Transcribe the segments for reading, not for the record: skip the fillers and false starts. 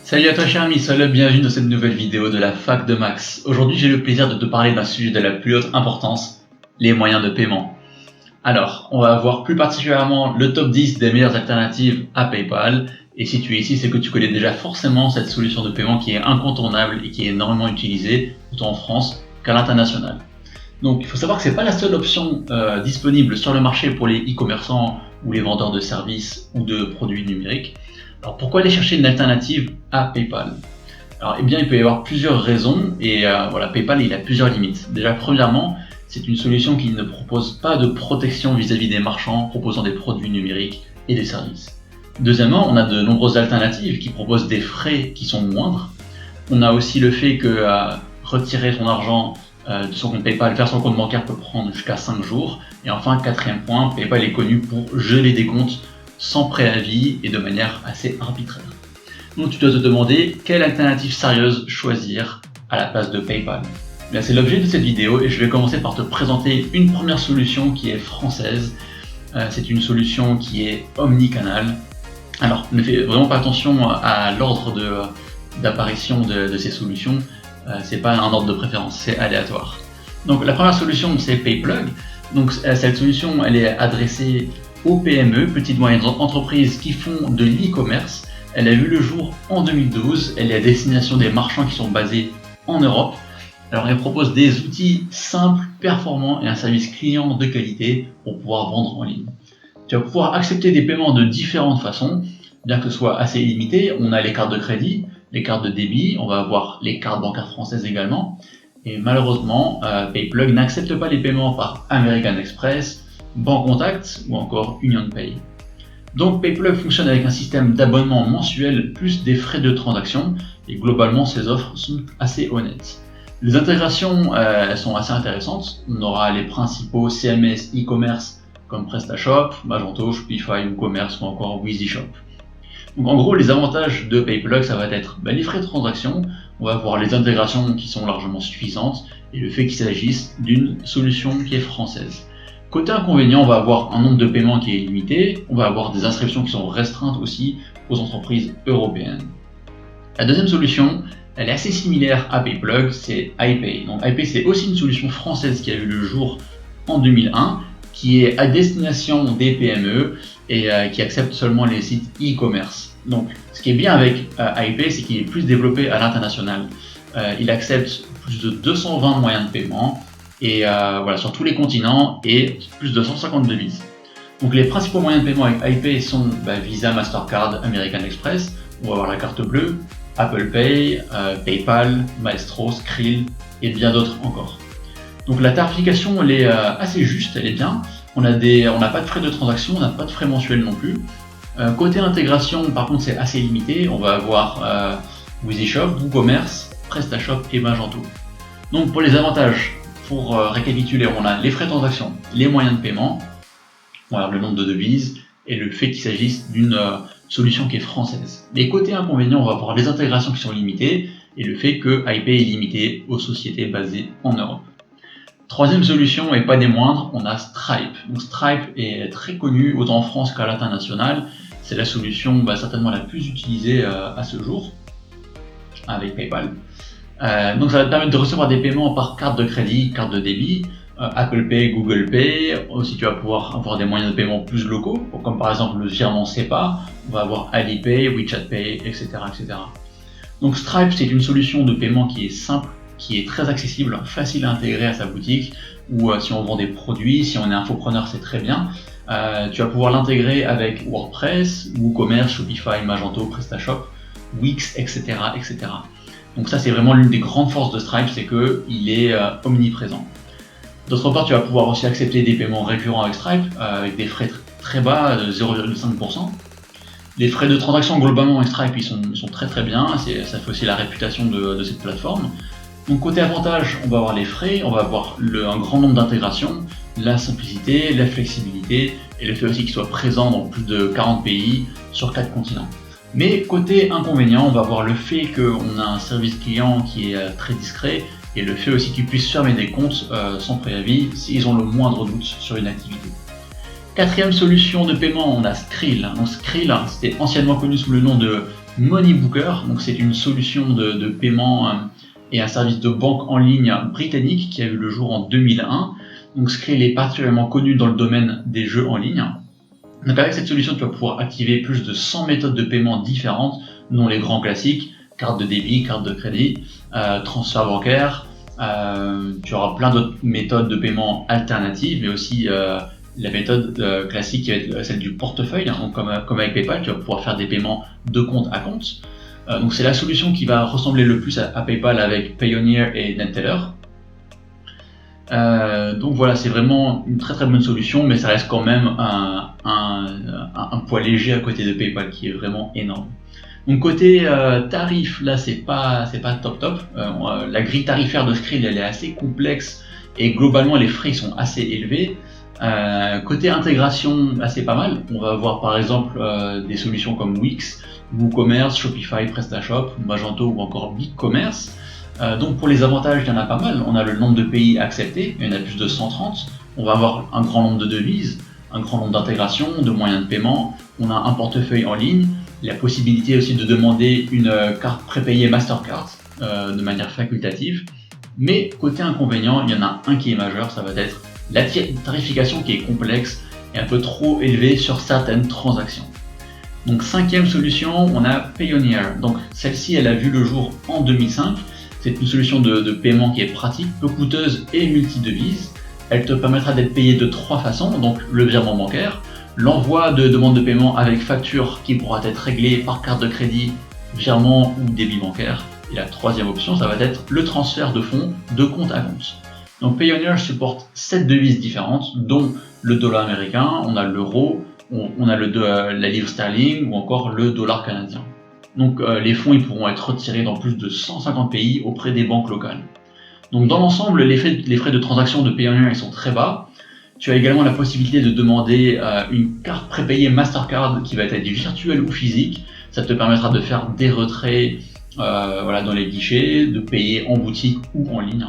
Salut à toi cher ami, sois le bienvenu dans cette nouvelle vidéo de la fac de Max. Aujourd'hui j'ai le plaisir de te parler d'un sujet de la plus haute importance, les moyens de paiement. Alors, on va voir plus particulièrement le top 10 des meilleures alternatives à PayPal. Et si tu es ici, c'est que tu connais déjà forcément cette solution de paiement qui est incontournable et qui est énormément utilisée, autant en France qu'à l'international. Donc il faut savoir que ce n'est pas la seule option disponible sur le marché pour les e-commerçants ou les vendeurs de services ou de produits numériques. Alors pourquoi aller chercher une alternative à PayPal? Alors eh bien il peut y avoir plusieurs raisons et voilà, PayPal il a plusieurs limites. Déjà premièrement, c'est une solution qui ne propose pas de protection vis-à-vis des marchands proposant des produits numériques et des services. Deuxièmement, on a de nombreuses alternatives qui proposent des frais qui sont moindres. On a aussi le fait que retirer son argent de son compte PayPal vers son compte bancaire peut prendre jusqu'à 5 jours. Et enfin, quatrième point, PayPal est connu pour geler des comptes sans préavis et de manière assez arbitraire. Donc tu dois te demander quelle alternative sérieuse choisir à la place de PayPal. Bien, c'est l'objet de cette vidéo et je vais commencer par te présenter une première solution qui est française. C'est une solution qui est omnicanal. Alors ne fais vraiment pas attention à l'ordre d'apparition de ces solutions. C'est pas un ordre de préférence, c'est aléatoire. Donc la première solution c'est PayPlug. Donc cette solution elle est adressée aux PME, petites et moyennes entreprises qui font de l'e-commerce. Elle a vu le jour en 2012, elle est à destination des marchands qui sont basés en Europe. Alors elle propose des outils simples, performants et un service client de qualité pour pouvoir vendre en ligne. Tu vas pouvoir accepter des paiements de différentes façons, bien que ce soit assez limité. On a les cartes de crédit, les cartes de débit, on va avoir les cartes bancaires françaises également. Et malheureusement, PayPlug n'accepte pas les paiements par American Express, Bancontact ou encore UnionPay. Donc PayPlug fonctionne avec un système d'abonnement mensuel plus des frais de transaction et globalement ces offres sont assez honnêtes. Les intégrations elles sont assez intéressantes. On aura les principaux CMS e-commerce comme PrestaShop, Magento, Shopify, WooCommerce ou encore WheezyShop. Donc en gros les avantages de PayPlug ça va être les frais de transaction, on va avoir les intégrations qui sont largement suffisantes et le fait qu'il s'agisse d'une solution qui est française. Côté inconvénient, on va avoir un nombre de paiements qui est limité, on va avoir des inscriptions qui sont restreintes aussi aux entreprises européennes. La deuxième solution, elle est assez similaire à PayPlug, c'est iPay. Donc iPay c'est aussi une solution française qui a eu le jour en 2001, qui est à destination des PME et qui accepte seulement les sites e-commerce. Donc ce qui est bien avec iPay, c'est qu'il est plus développé à l'international. Il accepte plus de 220 moyens de paiement, et voilà, sur tous les continents et plus de 150 devises. Donc les principaux moyens de paiement avec iPay sont Visa, Mastercard, American Express, on va avoir la carte bleue, Apple Pay, PayPal, Maestro, Skrill et bien d'autres encore. Donc la tarification elle est assez juste, elle est bien. On n'a pas de frais de transaction, on n'a pas de frais mensuels non plus. Côté intégration par contre c'est assez limité, on va avoir WheezyShop, WooCommerce, PrestaShop et Magento. Donc pour les avantages, pour récapituler, on a les frais de transaction, les moyens de paiement, voilà, le nombre de devises et le fait qu'il s'agisse d'une solution qui est française. Les côtés inconvénients, on va avoir les intégrations qui sont limitées et le fait que iPay est limité aux sociétés basées en Europe. Troisième solution, et pas des moindres, on a Stripe. Donc Stripe est très connu autant en France qu'à l'international. C'est la solution certainement la plus utilisée à ce jour avec PayPal. Donc ça va te permettre de recevoir des paiements par carte de crédit, carte de débit, Apple Pay, Google Pay. Aussi tu vas pouvoir avoir des moyens de paiement plus locaux, comme par exemple le virement SEPA, on va avoir Alipay, WeChat Pay, etc., etc. Donc Stripe c'est une solution de paiement qui est simple, qui est très accessible, facile à intégrer à sa boutique, ou si on vend des produits, si on est infopreneur c'est très bien. Tu vas pouvoir l'intégrer avec WordPress, WooCommerce, Shopify, Magento, PrestaShop, Wix, etc., etc. Donc ça c'est vraiment l'une des grandes forces de Stripe, c'est qu'il est omniprésent. D'autre part, tu vas pouvoir aussi accepter des paiements récurrents avec Stripe, avec des frais très bas de 0,5%. Les frais de transaction globalement avec Stripe ils sont très très bien, ça fait aussi la réputation de cette plateforme. Donc côté avantage, on va avoir les frais, on va avoir un grand nombre d'intégrations, la simplicité, la flexibilité et le fait aussi qu'il soit présent dans plus de 40 pays sur 4 continents. Mais côté inconvénient, on va avoir le fait qu'on a un service client qui est très discret et le fait aussi qu'ils puissent fermer des comptes sans préavis s'ils ont le moindre doute sur une activité. Quatrième solution de paiement, on a Skrill. Donc Skrill, c'était anciennement connu sous le nom de Moneybooker, donc c'est une solution de paiement et un service de banque en ligne britannique qui a vu le jour en 2001. Donc Skrill est particulièrement connu dans le domaine des jeux en ligne. Donc avec cette solution, tu vas pouvoir activer plus de 100 méthodes de paiement différentes, dont les grands classiques, carte de débit, carte de crédit, transfert bancaire. Tu auras plein d'autres méthodes de paiement alternatives, mais aussi la méthode classique qui va être celle du portefeuille. Donc comme avec PayPal, tu vas pouvoir faire des paiements de compte à compte. Donc c'est la solution qui va ressembler le plus à PayPal avec Payoneer et NetTeller. Donc voilà, c'est vraiment une très bonne solution, mais ça reste quand même un poids léger à côté de PayPal qui est vraiment énorme. Donc côté tarif, là c'est pas top. La grille tarifaire de Skrill elle est assez complexe et globalement les frais sont assez élevés. Côté intégration, c'est pas mal. On va avoir par exemple des solutions comme Wix, WooCommerce, Shopify, PrestaShop, Magento ou encore BigCommerce. Donc pour les avantages, il y en a pas mal. On a le nombre de pays acceptés, il y en a plus de 130. On va avoir un grand nombre de devises, un grand nombre d'intégrations, de moyens de paiement. On a un portefeuille en ligne, la possibilité aussi de demander une carte prépayée Mastercard de manière facultative. Mais côté inconvénient, il y en a un qui est majeur, ça va être la tarification qui est complexe et un peu trop élevée sur certaines transactions. Donc cinquième solution, on a Payoneer. Donc celle-ci, elle a vu le jour en 2005. C'est une solution de paiement qui est pratique, peu coûteuse et multi-devise. Elle te permettra d'être payé de 3 façons, donc le virement bancaire, l'envoi de demandes de paiement avec facture qui pourra être réglée par carte de crédit, virement ou débit bancaire. Et la troisième option, ça va être le transfert de fonds de compte à compte. Donc Payoneer supporte 7 devises différentes, dont le dollar américain, on a l'euro, on a la livre sterling ou encore le dollar canadien. Donc les fonds ils pourront être retirés dans plus de 150 pays auprès des banques locales. Donc dans l'ensemble, les frais de transaction de Payoneer ils sont très bas. Tu as également la possibilité de demander une carte prépayée Mastercard qui va être virtuelle ou physique. Ça te permettra de faire des retraits dans les guichets, de payer en boutique ou en ligne.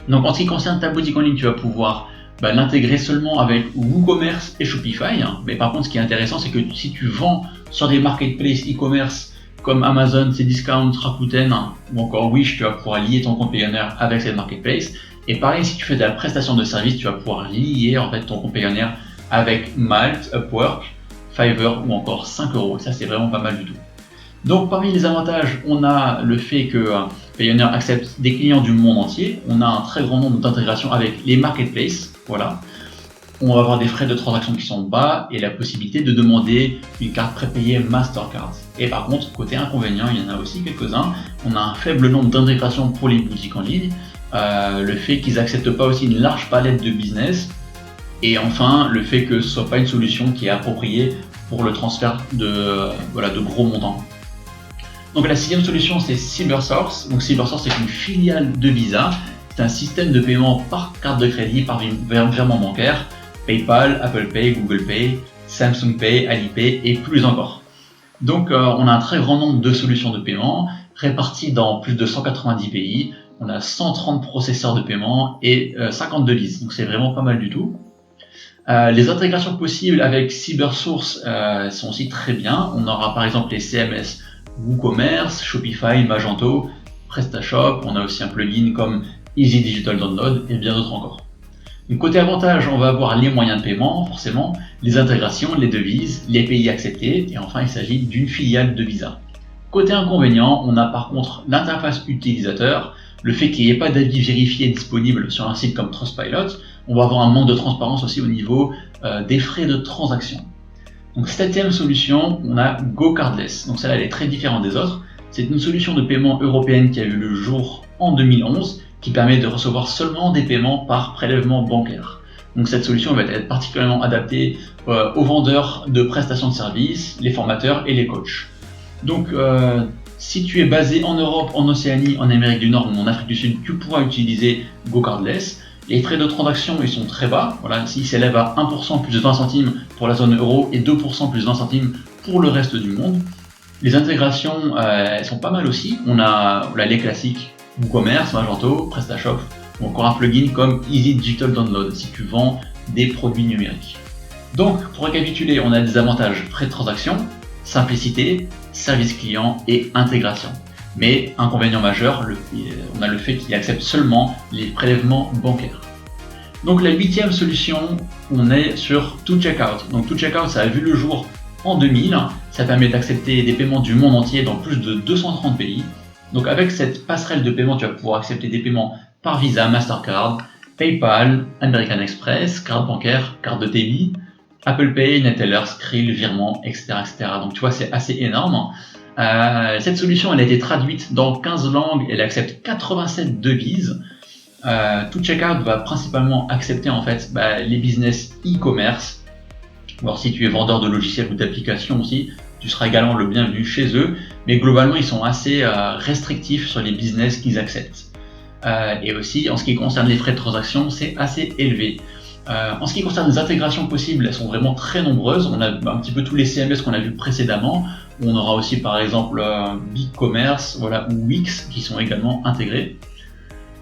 Donc en ce qui concerne ta boutique en ligne, tu vas pouvoir l'intégrer seulement avec WooCommerce et Shopify. Mais par contre, ce qui est intéressant, c'est que si tu vends sur des marketplaces e-commerce comme Amazon, Cdiscount, Rakuten ou encore Wish, tu vas pouvoir lier ton compte Payoneer avec cette marketplace. Et pareil, si tu fais de la prestation de service, tu vas pouvoir lier en fait ton compte Payoneer avec Malt, Upwork, Fiverr ou encore 5€. Ça, c'est vraiment pas mal du tout. Donc parmi les avantages, on a le fait que Payoneer accepte des clients du monde entier. On a un très grand nombre d'intégrations avec les marketplaces. Voilà. On va avoir des frais de transaction qui sont bas et la possibilité de demander une carte prépayée Mastercard. Et par contre, côté inconvénient, il y en a aussi quelques-uns. On a un faible nombre d'intégrations pour les boutiques en ligne. Le fait qu'ils n'acceptent pas aussi une large palette de business. Et enfin, le fait que ce ne soit pas une solution qui est appropriée pour le transfert de gros montants. Donc la sixième solution, c'est CyberSource. Donc CyberSource, c'est une filiale de Visa. C'est un système de paiement par carte de crédit, par virement bancaire. PayPal, Apple Pay, Google Pay, Samsung Pay, Alipay et plus encore. Donc on a un très grand nombre de solutions de paiement réparties dans plus de 190 pays. On a 130 processeurs de paiement et 50 devises. Donc c'est vraiment pas mal du tout. Les intégrations possibles avec CyberSource sont aussi très bien. On aura par exemple les CMS WooCommerce, Shopify, Magento, PrestaShop. On a aussi un plugin comme Easy Digital Download et bien d'autres encore. Donc, côté avantage, on va avoir les moyens de paiement, forcément, les intégrations, les devises, les pays acceptés, et enfin il s'agit d'une filiale de Visa. Côté inconvénient, on a par contre l'interface utilisateur, le fait qu'il n'y ait pas d'avis vérifié disponible sur un site comme Trustpilot. On va avoir un manque de transparence aussi au niveau des frais de transaction. Donc septième solution, on a GoCardless. Donc celle-là elle est très différente des autres. C'est une solution de paiement européenne qui a eu le jour en 2011, qui permet de recevoir seulement des paiements par prélèvement bancaire. Donc cette solution va être particulièrement adaptée aux vendeurs de prestations de services, les formateurs et les coachs. Donc si tu es basé en Europe, en Océanie, en Amérique du Nord ou en Afrique du Sud, tu pourras utiliser GoCardless. Les frais de transaction ils sont très bas, voilà, ils s'élèvent à 1% plus 20 centimes pour la zone euro et 2% plus 20 centimes pour le reste du monde. Les intégrations elles sont pas mal aussi, on a les classiques WooCommerce, Magento, PrestaShop ou encore un plugin comme Easy Digital Download si tu vends des produits numériques. Donc pour récapituler, on a des avantages frais de transaction, simplicité, service client et intégration. Mais inconvénient majeur, on a le fait qu'il accepte seulement les prélèvements bancaires. Donc la 8e solution, on est sur ToCheckout. Donc ToCheckout, ça a vu le jour en 2000, ça permet d'accepter des paiements du monde entier dans plus de 230 pays. Donc avec cette passerelle de paiement, tu vas pouvoir accepter des paiements par Visa, Mastercard, PayPal, American Express, carte bancaire, carte de débit, Apple Pay, Neteller, Skrill, virement, etc., etc. Donc tu vois, c'est assez énorme. Cette solution, elle a été traduite dans 15 langues, elle accepte 87 devises. ToCheckout va principalement accepter en fait les business e-commerce. Alors si tu es vendeur de logiciels ou d'applications aussi, tu seras également le bienvenu chez eux. Mais globalement, ils sont assez restrictifs sur les business qu'ils acceptent. Et aussi, en ce qui concerne les frais de transaction, c'est assez élevé. En ce qui concerne les intégrations possibles, elles sont vraiment très nombreuses. On a un petit peu tous les CMS qu'on a vus précédemment. On aura aussi par exemple BigCommerce, voilà, ou Wix qui sont également intégrés.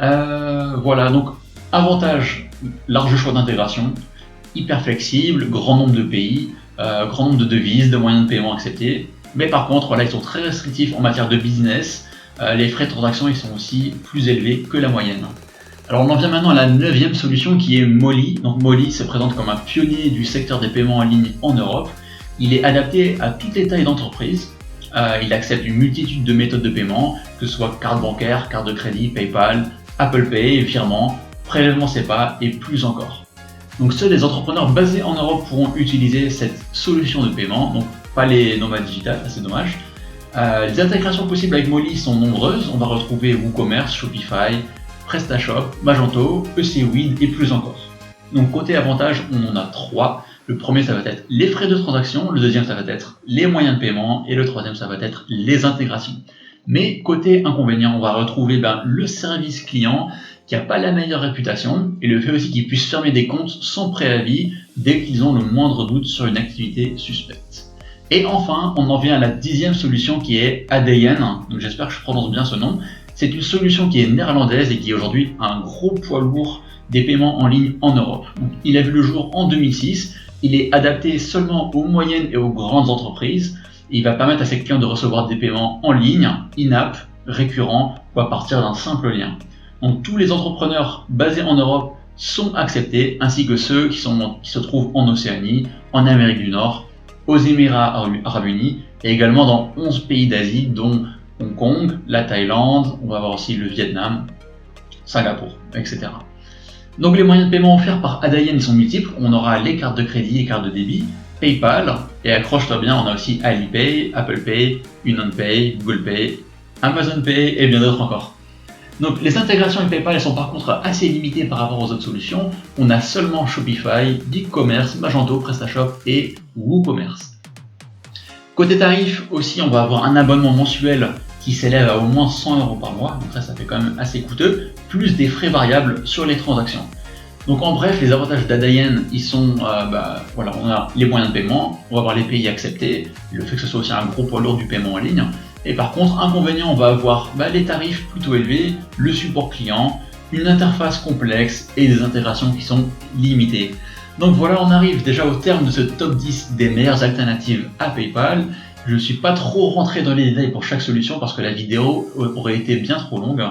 Voilà, donc avantage, large choix d'intégration, hyper flexible, grand nombre de pays, grand nombre de devises, de moyens de paiement acceptés. Mais par contre, voilà, ils sont très restrictifs en matière de business. Les frais de transaction ils sont aussi plus élevés que la moyenne. Alors on en vient maintenant à la 9e solution qui est Mollie. Donc Mollie se présente comme un pionnier du secteur des paiements en ligne en Europe. Il est adapté à toutes les tailles d'entreprise. Il accepte une multitude de méthodes de paiement, que ce soit carte bancaire, carte de crédit, PayPal, Apple Pay, virement, prélèvement SEPA et plus encore. Donc seuls les entrepreneurs basés en Europe pourront utiliser cette solution de paiement, donc pas les nomades digitales, c'est dommage. Les intégrations possibles avec Mollie sont nombreuses. On va retrouver WooCommerce, Shopify, PrestaShop, Magento, ECWID et plus encore. Donc côté avantage, on en a 3. Le premier, ça va être les frais de transaction, le deuxième, ça va être les moyens de paiement, et le troisième, ça va être les intégrations. Mais côté inconvénient, on va retrouver le service client qui n'a pas la meilleure réputation, et le fait aussi qu'ils puissent fermer des comptes sans préavis dès qu'ils ont le moindre doute sur une activité suspecte. Et enfin, on en vient à la 10e solution qui est Adyen, donc j'espère que je prononce bien ce nom. C'est une solution qui est néerlandaise et qui est aujourd'hui un gros poids lourd des paiements en ligne en Europe. Donc, il a vu le jour en 2006, il est adapté seulement aux moyennes et aux grandes entreprises, et il va permettre à ses clients de recevoir des paiements en ligne, in-app, récurrents ou à partir d'un simple lien. Donc tous les entrepreneurs basés en Europe sont acceptés, ainsi que ceux qui se trouvent en Océanie, en Amérique du Nord, aux Émirats Arabes Unis et également dans 11 pays d'Asie dont Hong Kong, la Thaïlande, on va avoir aussi le Vietnam, Singapour, etc. Donc les moyens de paiement offerts par Adyen sont multiples. On aura les cartes de crédit et cartes de débit, PayPal, et accroche-toi bien, on a aussi Alipay, Apple Pay, UnionPay, Google Pay, Amazon Pay et bien d'autres encore. Donc les intégrations avec PayPal elles sont par contre assez limitées par rapport aux autres solutions. On a seulement Shopify, BigCommerce, Magento, PrestaShop et WooCommerce. Côté tarif aussi, on va avoir un abonnement mensuel qui s'élève à au moins 100 € par mois, donc ça fait quand même assez coûteux, plus des frais variables sur les transactions. Donc en bref, les avantages d'Adyen, ils sont, voilà, on a les moyens de paiement, on va avoir les pays acceptés, le fait que ce soit aussi un gros poids lourd du paiement en ligne, et par contre, inconvénient, on va avoir les tarifs plutôt élevés, le support client, une interface complexe et des intégrations qui sont limitées. Donc voilà, on arrive déjà au terme de ce top 10 des meilleures alternatives à PayPal. Je ne suis pas trop rentré dans les détails pour chaque solution parce que la vidéo aurait été bien trop longue.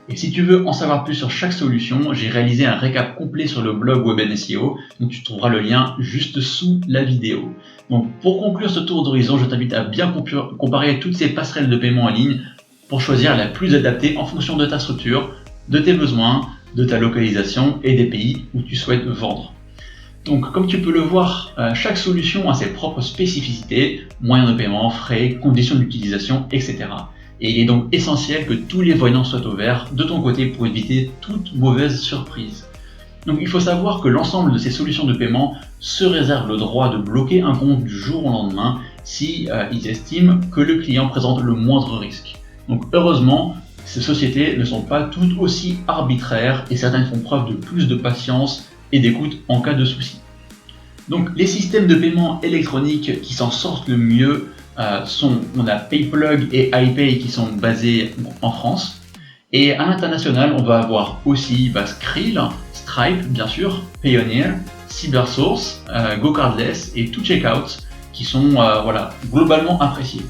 Et si tu veux en savoir plus sur chaque solution, j'ai réalisé un récap complet sur le blog WebNSEO, donc tu trouveras le lien juste sous la vidéo. Donc pour conclure ce tour d'horizon, je t'invite à bien comparer toutes ces passerelles de paiement en ligne pour choisir la plus adaptée en fonction de ta structure, de tes besoins, de ta localisation et des pays où tu souhaites vendre. Donc comme tu peux le voir, chaque solution a ses propres spécificités, moyens de paiement, frais, conditions d'utilisation, etc. Et il est donc essentiel que tous les voyants soient au vert de ton côté pour éviter toute mauvaise surprise. Donc il faut savoir que l'ensemble de ces solutions de paiement se réservent le droit de bloquer un compte du jour au lendemain si ils estiment que le client présente le moindre risque. Donc heureusement, ces sociétés ne sont pas toutes aussi arbitraires et certaines font preuve de plus de patience et d'écoute en cas de souci. Donc les systèmes de paiement électronique qui s'en sortent le mieux on a PayPlug et iPay qui sont basés en France. Et à l'international, on va avoir aussi Skrill, Stripe bien sûr, Payoneer, CyberSource, GoCardless et ToCheckout qui sont globalement appréciés.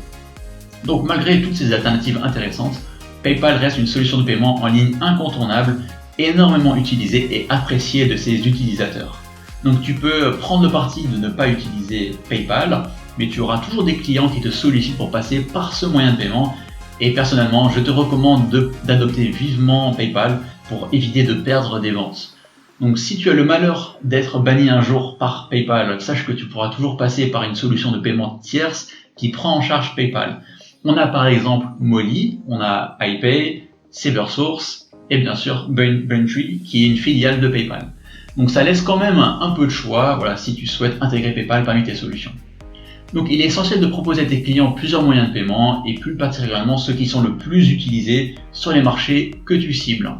Donc malgré toutes ces alternatives intéressantes, PayPal reste une solution de paiement en ligne incontournable, énormément utilisée et appréciée de ses utilisateurs. Donc tu peux prendre le parti de ne pas utiliser PayPal, mais tu auras toujours des clients qui te sollicitent pour passer par ce moyen de paiement. Et personnellement, je te recommande d'adopter vivement PayPal pour éviter de perdre des ventes. Donc si tu as le malheur d'être banni un jour par PayPal, sache que tu pourras toujours passer par une solution de paiement tierce qui prend en charge PayPal. On a par exemple Molly, on a iPay, Cybersource et bien sûr Braintree qui est une filiale de PayPal. Donc ça laisse quand même un peu de choix, voilà, si tu souhaites intégrer PayPal parmi tes solutions. Donc il est essentiel de proposer à tes clients plusieurs moyens de paiement et plus particulièrement ceux qui sont le plus utilisés sur les marchés que tu cibles.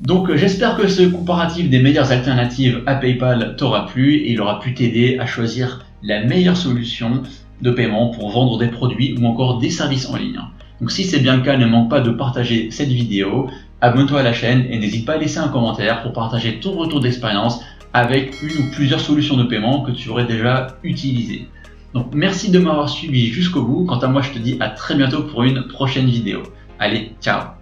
Donc j'espère que ce comparatif des meilleures alternatives à PayPal t'aura plu et il aura pu t'aider à choisir la meilleure solution de paiement pour vendre des produits ou encore des services en ligne. Donc si c'est bien le cas, ne manque pas de partager cette vidéo, abonne-toi à la chaîne et n'hésite pas à laisser un commentaire pour partager ton retour d'expérience avec une ou plusieurs solutions de paiement que tu aurais déjà utilisées. Donc merci de m'avoir suivi jusqu'au bout, quant à moi je te dis à très bientôt pour une prochaine vidéo. Allez, ciao!